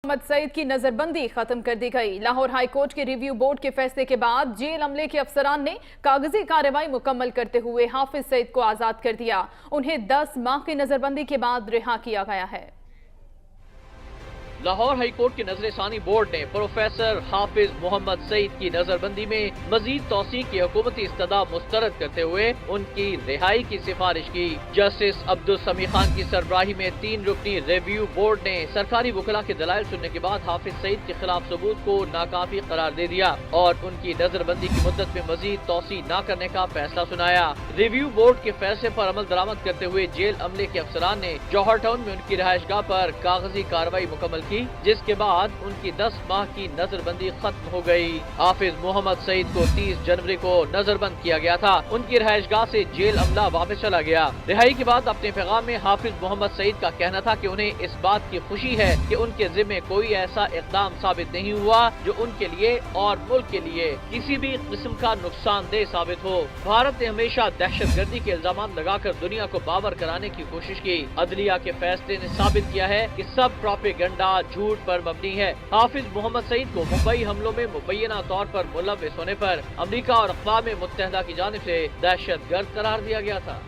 मोहम्मद सईद की नजरबंदी खत्म कर दी गई। लाहौर हाई कोर्ट के रिव्यू बोर्ड के फैसले के बाद जेल अमले के अफसरान ने कागजी कार्रवाई मुकम्मल करते हुए हाफिज सईद को आजाद कर दिया। उन्हें 10 माह की नजरबंदी के बाद रिहा किया गया है। लाहौर हाई कोर्ट के नजरसानी बोर्ड ने प्रोफेसर हाफिज मोहम्मद सईद की नजरबंदी में मजीद तौसी की हुकूमती इस्तदा मुस्तरद करते हुए उनकी रिहाई की सिफारिश की। जस्टिस अब्दुल समी खान की सरबराही में 3 रुकनी रिव्यू बोर्ड ने सरकारी वकला के दलाइल सुनने के बाद हाफिज सईद के खिलाफ सबूत को नाकाफी करार दे दिया और उनकी नजरबंदी की मुद्दत में मजीद तौसी न करने का फैसला सुनाया। रिव्यू बोर्ड के फैसले पर अमल दरामद करते हुए जेल अमले के अफसरान ने जौहर टाउन में उनकी रिहाइशगाह पर कागजी कार्रवाई मुकम्मल की, जिसके बाद उनकी 10 माह की नजरबंदी खत्म हो गई। हाफिज मोहम्मद सईद को 30 जनवरी को नजरबंद किया गया था। उनकी रिहाइशगाह से जेल अमला वापस चला गया। रिहाई के बाद अपने पैगाम में हाफिज मोहम्मद सईद का कहना था कि उन्हें इस बात की खुशी है कि उनके जिम्मे कोई ऐसा इकदाम साबित नहीं हुआ जो उनके लिए और मुल्क के लिए किसी भी किस्म का नुकसानदेह साबित हो। भारत ने हमेशा दहशतगर्दी के इल्जाम लगाकर दुनिया को बावर कराने की कोशिश की। अदलिया के फैसले ने साबित किया है कि सब प्रोपेगेंडा झूठ पर मबनी है। हाफिज मोहम्मद सईद को मुंबई हमलों में मुबैना तौर पर मुलव्विस होने पर अमेरिका और अक़वाम मुत्तहिदा की जानिब से दहशतगर्द करार दिया गया था।